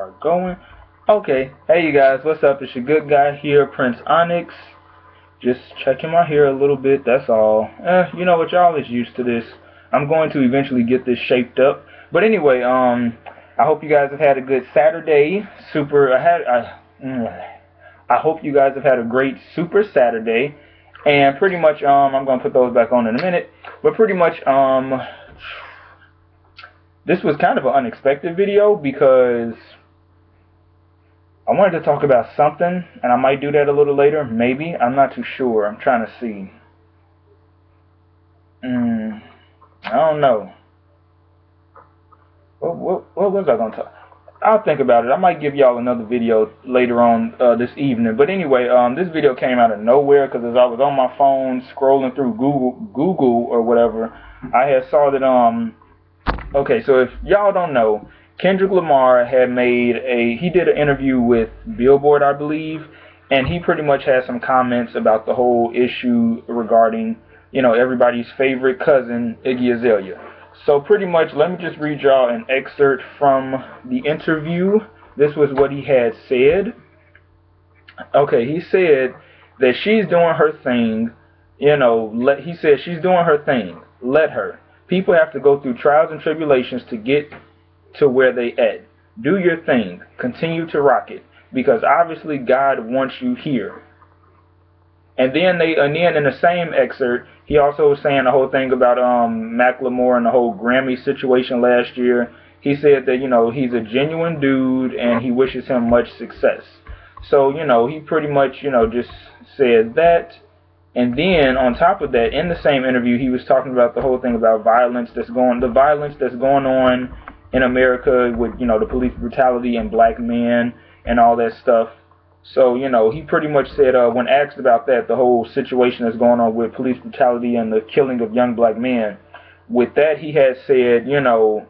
start going. Okay, hey you guys, what's up? It's your good guy here, Prince Onyx. Just checking my hair a little bit, that's all. You know what, y'all is used to this. I'm going to eventually get this shaped up. But anyway, I hope you guys have had a good Saturday. I hope you guys have had a great Super Saturday. And pretty much, I'm going to put those back on in a minute. But pretty much, this was kind of an unexpected video because I wanted to talk about something, and I might do that a little later, maybe. I'm not too sure. I'm trying to see. I don't know. What was I going to talk? I'll think about it. I might give y'all another video later on this evening. But anyway, this video came out of nowhere because as I was on my phone scrolling through Google or whatever, I had saw that okay, so if y'all don't know, Kendrick Lamar had he did an interview with Billboard, I believe, and he pretty much had some comments about the whole issue regarding, you know, everybody's favorite cousin, Iggy Azalea. So pretty much, let me just read y'all an excerpt from the interview. This was what he had said. Okay, he said that she's doing her thing, you know, he said she's doing her thing, let her. People have to go through trials and tribulations to get to where they at. Do your thing. Continue to rock it. Because obviously God wants you here. And then in the same excerpt, he also was saying the whole thing about Macklemore and the whole Grammy situation last year. He said that, you know, he's a genuine dude and he wishes him much success. So, you know, he pretty much, you know, just said that. And then on top of that, in the same interview, he was talking about the whole thing about the violence that's going on in America with, you know, the police brutality and black men and all that stuff. So, you know, he pretty much said when asked about that, the whole situation that's going on with police brutality and the killing of young black men, with that he had said, you know,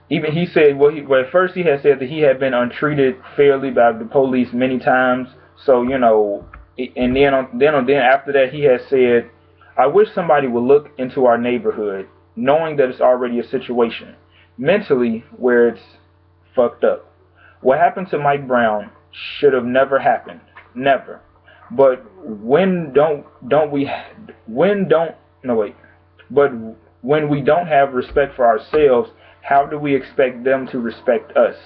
even he said, well, at first he had said that he had been untreated fairly by the police many times. So, you know, and then after that he had said, I wish somebody would look into our neighborhood, knowing that it's already a situation mentally where it's fucked up. What happened to Mike Brown should have never happened, never. But when we don't have respect for ourselves, how do we expect them to respect us?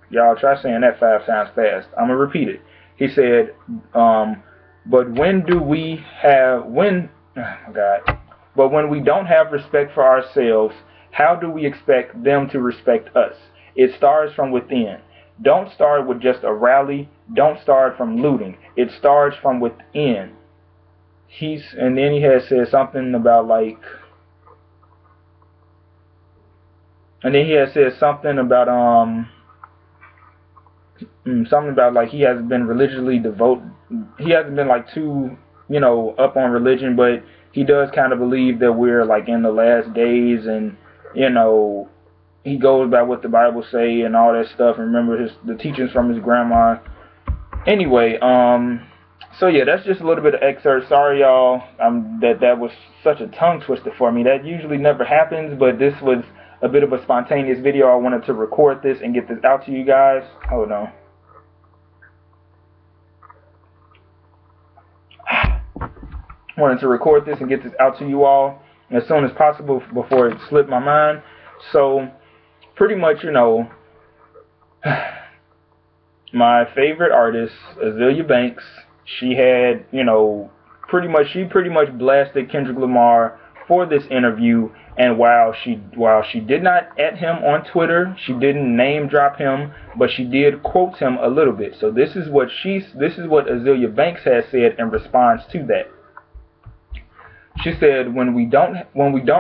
Y'all try saying that 5 times fast. I'm gonna repeat it. He said, but when we don't have respect for ourselves, how do we expect them to respect us? It starts from within. Don't start with just a rally. Don't start from looting. It starts from within. And then he had said something about like, like he hasn't been religiously devoted. He hasn't been like too, you know, up on religion, but he does kind of believe that we're like in the last days, and you know, he goes by what the Bible say and all that stuff, and remember the teachings from his grandma. Anyway, so yeah, that's just a little bit of excerpt. Sorry y'all, that was such a tongue twister for me. That usually never happens, but this was a bit of a spontaneous video. I wanted to record this and get this out to you guys. Hold on. Wanted to record this and get this out to you all as soon as possible before it slipped my mind. So pretty much, you know, my favorite artist, Azealia Banks, she had, you know, pretty much blasted Kendrick Lamar for this interview. And while she did not at him on Twitter, she didn't name drop him, but she did quote him a little bit. So this is what Azealia Banks has said in response to that. She said, when we don't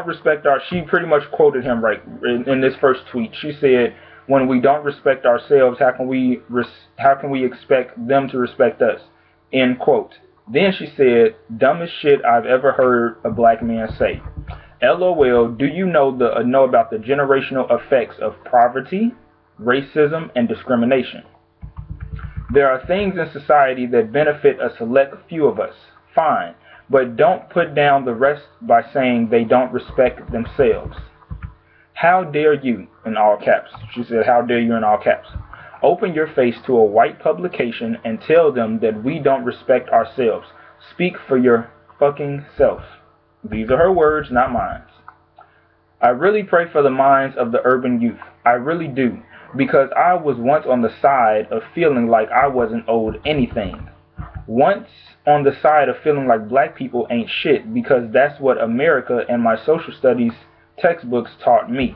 respect she pretty much quoted him right in this first tweet. She said, when we don't respect ourselves, how can we expect them to respect us? End quote. Then she said, dumbest shit I've ever heard a black man say. LOL, do you know about the generational effects of poverty, racism, and discrimination? There are things in society that benefit a select few of us. Fine. But don't put down the rest by saying they don't respect themselves. How dare you, in all caps. She said, how dare you, in all caps. Open your face to a white publication and tell them that we don't respect ourselves. Speak for your fucking self. These are her words, not mine. I really pray for the minds of the urban youth. I really do. Because I was once on the side of feeling like I wasn't owed anything. Once on the side of feeling like black people ain't shit, because that's what America and my social studies textbooks taught me.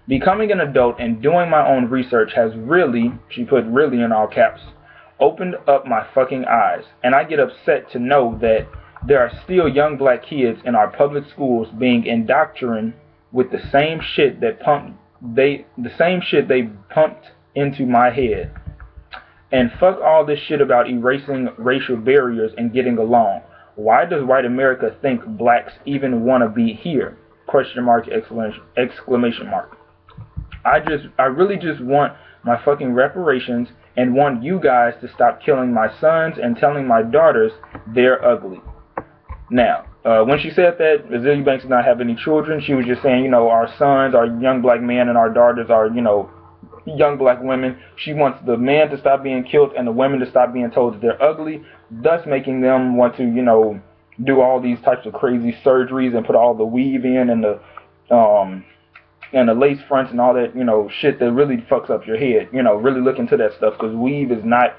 Becoming an adult and doing my own research has really, she put really in all caps, opened up my fucking eyes. And I get upset to know that there are still young black kids in our public schools being indoctrinated with the same shit they pumped into my head. And fuck all this shit about erasing racial barriers and getting along. Why does white America think blacks even want to be here? Question mark, exclamation mark. I really just want my fucking reparations and want you guys to stop killing my sons and telling my daughters they're ugly. Now, when she said that Azealia Banks did not have any children, she was just saying, you know, our sons, our young black men, and our daughters are, you know, young black women. She wants the men to stop being killed and the women to stop being told that they're ugly, thus making them want to, you know, do all these types of crazy surgeries and put all the weave in and the lace fronts and all that, you know, shit that really fucks up your head. You know, really look into that stuff, because weave is not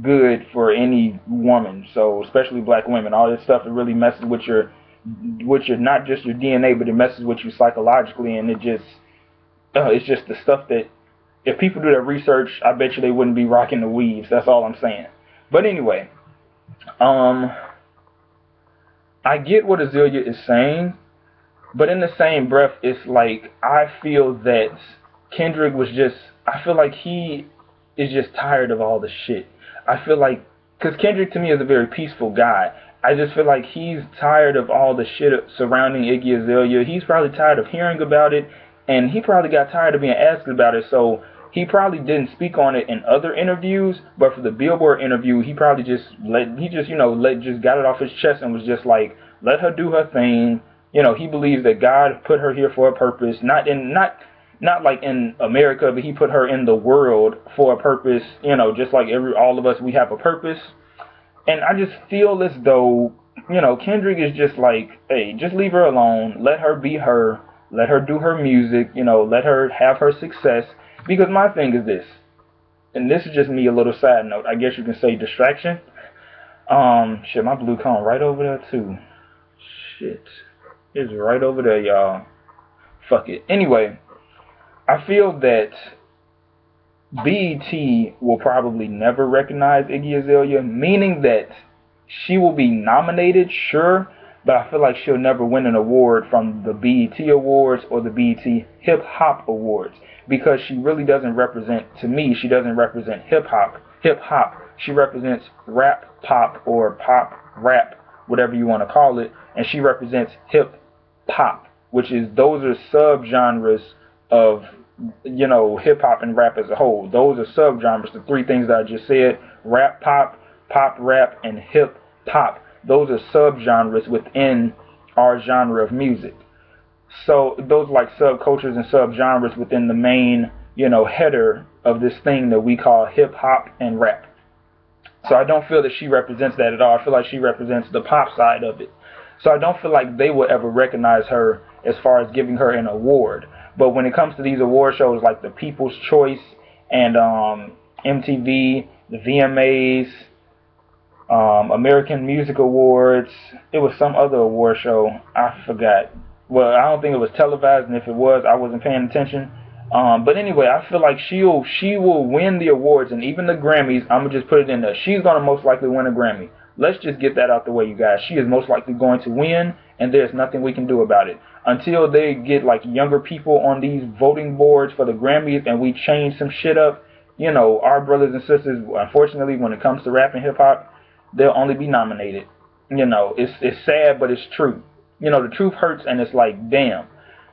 good for any woman, so especially black women. All this stuff, it really messes with your not just your DNA, but it messes with you psychologically, and it just it's just the stuff that if people do their research, I bet you they wouldn't be rocking the weaves. That's all I'm saying. But anyway, I get what Azealia is saying, but in the same breath, it's like I feel that Kendrick was just, I feel like he is just tired of all the shit. I feel like, because Kendrick to me is a very peaceful guy, I just feel like he's tired of all the shit surrounding Iggy Azalea. He's probably tired of hearing about it, and he probably got tired of being asked about it, so he probably didn't speak on it in other interviews, but for the Billboard interview, he probably just got it off his chest and was just like, let her do her thing. You know, he believes that God put her here for a purpose, not like in America, but he put her in the world for a purpose. You know, just like all of us, we have a purpose. And I just feel as though, you know, Kendrick is just like, hey, just leave her alone. Let her be her. Let her do her music. You know, let her have her success. Because my thing is this, and this is just me, a little side note. I guess you can say distraction. Shit, my blue cone right over there too. Shit, it's right over there, y'all. Fuck it. Anyway, I feel that BET will probably never recognize Iggy Azalea, meaning that she will be nominated, sure, but I feel like she'll never win an award from the BET Awards or the BET Hip Hop Awards, because she really doesn't represent, to me, she doesn't represent hip hop. She represents rap pop, or pop rap, whatever you want to call it, and she represents hip hop, which is, those are subgenres of, you know, hip hop and rap as a whole. Those are subgenres, the three things that I just said: rap pop, pop rap, and hip hop. Those are subgenres within our genre of music. So those are like subcultures and subgenres within the main, you know, header of this thing that we call hip hop and rap. So I don't feel that she represents that at all. I feel like she represents the pop side of it. So I don't feel like they will ever recognize her as far as giving her an award. But when it comes to these award shows like the People's Choice and MTV, the VMAs, American Music Awards, it was some other award show, I forgot. Well, I don't think it was televised, and if it was, I wasn't paying attention. But anyway, I feel like she will win the awards, and even the Grammys. I'm gonna just put it in there. She's gonna most likely win a Grammy. Let's just get that out the way, you guys. She is most likely going to win, and there's nothing we can do about it until they get like younger people on these voting boards for the Grammys, and we change some shit up. You know, our brothers and sisters, unfortunately, when it comes to rap and hip hop, they'll only be nominated. You know, it's sad, but it's true. You know, the truth hurts, and it's like, damn.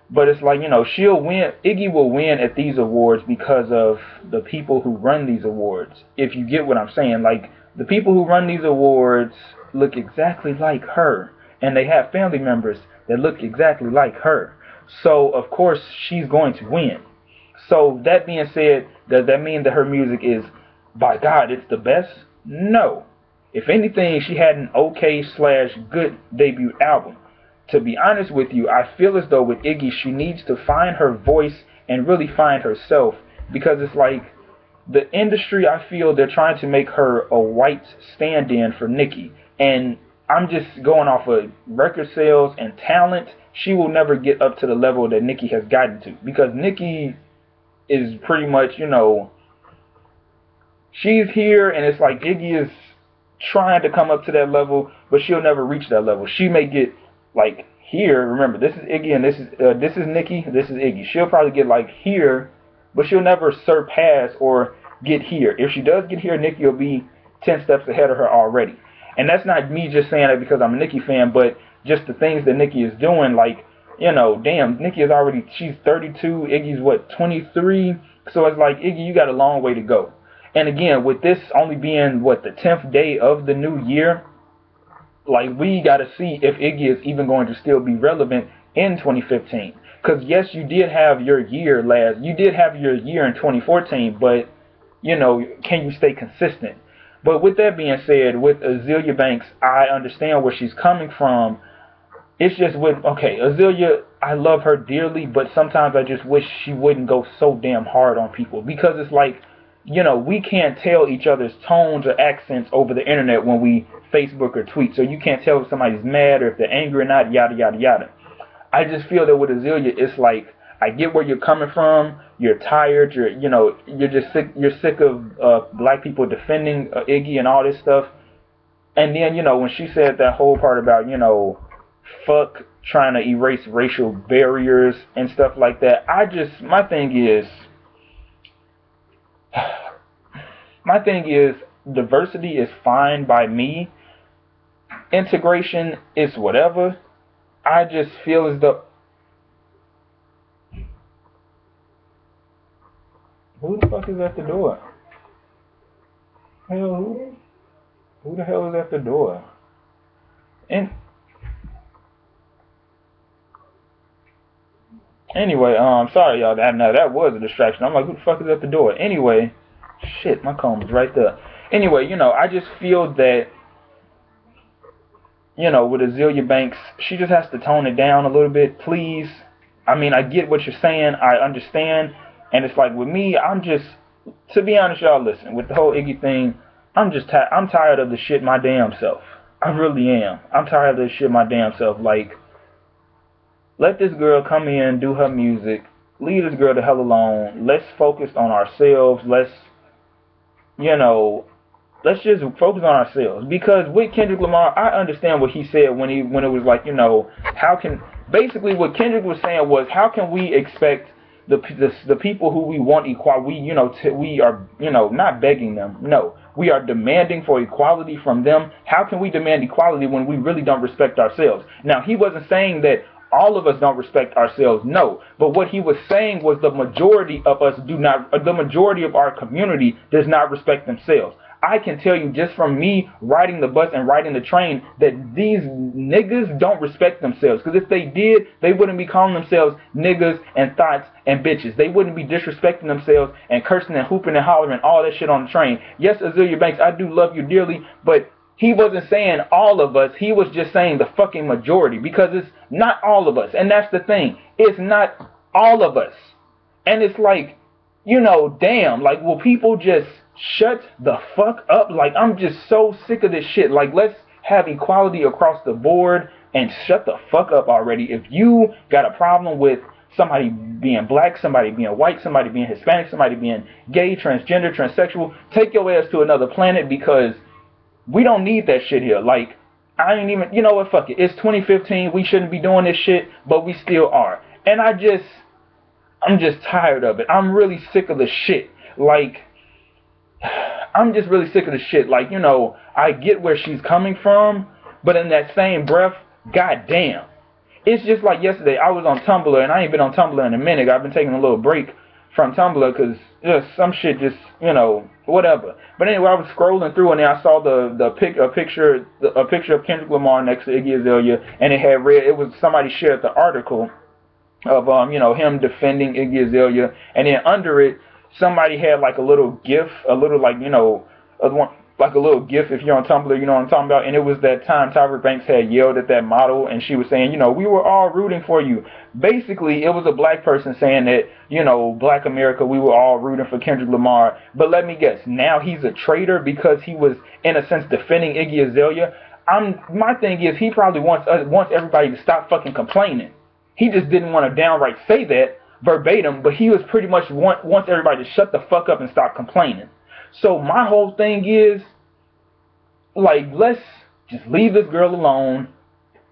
But it's like, you know, she'll win. Iggy will win at these awards because of the people who run these awards. If you get what I'm saying, like, the people who run these awards look exactly like her, and they have family members that look exactly like her. So of course she's going to win. So that being said, does that mean that her music is, by God, it's the best? No. If anything, she had an okay slash good debut album. To be honest with you, I feel as though with Iggy, she needs to find her voice and really find herself, because it's like the industry, I feel they're trying to make her a white stand-in for Nicki. And I'm just going off of record sales and talent. She will never get up to the level that Nicki has gotten to, because Nicki is pretty much, she's here, and it's like Iggy is trying to come up to that level, but she'll never reach that level. She may get like here. Remember, this is Iggy, and this is Nicki. This is Iggy. She'll probably get like here, but she'll never surpass or get here. If she does get here, Nicki will be 10 steps ahead of her already. And that's not me just saying that because I'm a Nicki fan, but just the things that Nicki is doing. Like, damn, Nicki is already, she's 32, Iggy's what, 23? So it's like, Iggy, you got a long way to go. And again, with this only being, what, the 10th day of the new year, like, we got to see if Iggy is even going to still be relevant in 2015. Because, yes, you did have your year in 2014, but, can you stay consistent? But with that being said, with Azealia Banks, I understand where she's coming from. It's just okay, Azealia, I love her dearly, but sometimes I just wish she wouldn't go so damn hard on people. Because it's like, we can't tell each other's tones or accents over the internet when we Facebook or tweet. So you can't tell if somebody's mad or if they're angry or not, yada, yada, yada. I just feel that with Azealia, it's like, I get where you're coming from. You're tired. You're just sick. You're sick of black people defending Iggy and all this stuff. And then, when she said that whole part about, fuck trying to erase racial barriers and stuff like that, my thing is, diversity is fine by me. Integration is whatever. I just feel as though, who the fuck is at the door? Hell, who the hell is at the door? And anyway, sorry y'all, that was a distraction. I'm like, who the fuck is at the door? Anyway, shit, my comb is right there. Anyway, I just feel that, with Azealia Banks, she just has to tone it down a little bit, please. I mean, I get what you're saying, I understand. And it's like, with me, to be honest, y'all, listen, with the whole Iggy thing, I'm tired of the shit my damn self. I really am. I'm tired of this shit my damn self. Like, let this girl come in, do her music, leave this girl the hell alone. Let's focus on ourselves. Let's just focus on ourselves. Because with Kendrick Lamar, I understand what he said when it was like, basically what Kendrick was saying was, how can we expect the people who we want equality, we are, not begging them. No, we are demanding for equality from them. How can we demand equality when we really don't respect ourselves? Now, he wasn't saying that all of us don't respect ourselves, no. But what he was saying was the majority of us the majority of our community does not respect themselves. I can tell you just from me riding the bus and riding the train that these niggas don't respect themselves. Because if they did, they wouldn't be calling themselves niggas and thoughts and bitches. They wouldn't be disrespecting themselves and cursing and hooping and hollering all that shit on the train. Yes, Azealia Banks, I do love you dearly, but he wasn't saying all of us. He was just saying the fucking majority. Because it's not all of us. And that's the thing. It's not all of us. And it's like, damn, like, will people just shut the fuck up? Like, I'm just so sick of this shit. Like, let's have equality across the board and shut the fuck up already. If you got a problem with somebody being black, somebody being white, somebody being Hispanic, somebody being gay, transgender, transsexual, take your ass to another planet, because we don't need that shit here. Like, I ain't even, you know what, fuck it. It's 2015. We shouldn't be doing this shit, but we still are. And I'm just tired of it. I'm really sick of the shit. Like, I'm just really sick of the shit. Like, I get where she's coming from, but in that same breath, goddamn. It's just like yesterday, I was on Tumblr, and I ain't been on Tumblr in a minute. I've been taking a little break from Tumblr because some shit just, whatever. But anyway, I was scrolling through, and then I saw a picture of Kendrick Lamar next to Iggy Azalea, and it was somebody shared the article, of you know, him defending Iggy Azalea, and then under it, somebody had like a little GIF, a little like, you know, like a little GIF if you're on Tumblr, you know what I'm talking about, and it was that time Tyra Banks had yelled at that model, and she was saying, you know, we were all rooting for you. Basically, it was a black person saying that, you know, Black America, we were all rooting for Kendrick Lamar. But let me guess, now he's a traitor because he was, in a sense, defending Iggy Azalea. My thing is, he probably wants everybody to stop fucking complaining. He just didn't want to downright say that verbatim, but he was pretty much wants everybody to shut the fuck up and stop complaining. So my whole thing is, like, let's just leave this girl alone.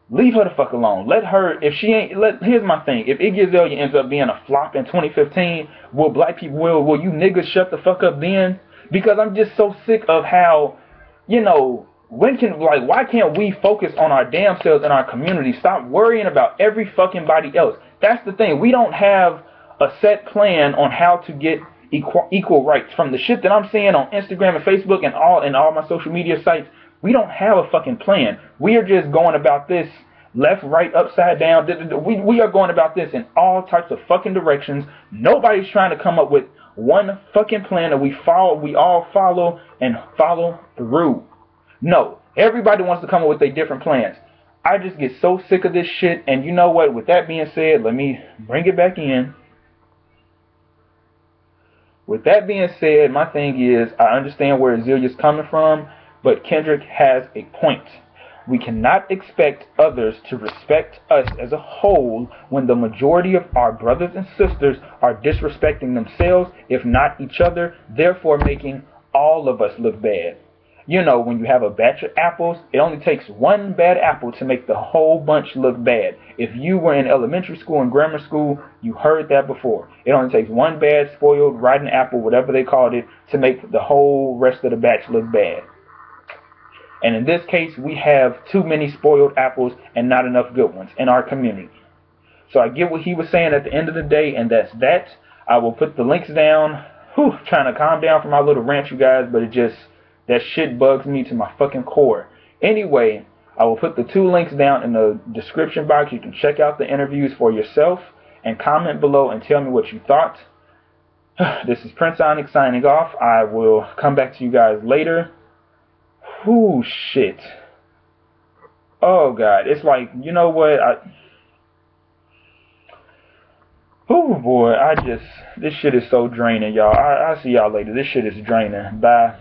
Leave her the fuck alone. Let her, if she ain't, here's my thing. If Iggy Azalea ends up being a flop in 2015, will black people, will you niggas shut the fuck up then? Because I'm just so sick of how, you know, why can't we focus on our damn selves and our community? Stop worrying about every fucking body else. That's the thing. We don't have a set plan on how to get equal rights. From the shit that I'm seeing on Instagram and Facebook and all my social media sites, we don't have a fucking plan. We are just going about this left, right, upside down. We are going about this in all types of fucking directions. Nobody's trying to come up with one fucking plan that we all follow and follow through. No, everybody wants to come up with their different plans. I just get so sick of this shit. And you know what? With that being said, let me bring it back in. With that being said, my thing is, I understand where Azalea's coming from, but Kendrick has a point. We cannot expect others to respect us as a whole when the majority of our brothers and sisters are disrespecting themselves, if not each other, therefore making all of us look bad. You know, when you have a batch of apples, it only takes one bad apple to make the whole bunch look bad. If you were in elementary school and grammar school, you heard that before. It only takes one bad, spoiled, rotten apple, whatever they called it, to make the whole rest of the batch look bad. And in this case, we have too many spoiled apples and not enough good ones in our community. So I get what he was saying at the end of the day, and that's that. I will put the links down. Trying to calm down from my little rant, you guys, but that shit bugs me to my fucking core. Anyway, I will put the 2 links down in the description box. You can check out the interviews for yourself and comment below and tell me what you thought. This is Prince Onyx signing off. I will come back to you guys later. Shit. Oh, God. It's like, you know what? Oh, boy. This shit is so draining, y'all. I'll see y'all later. This shit is draining. Bye.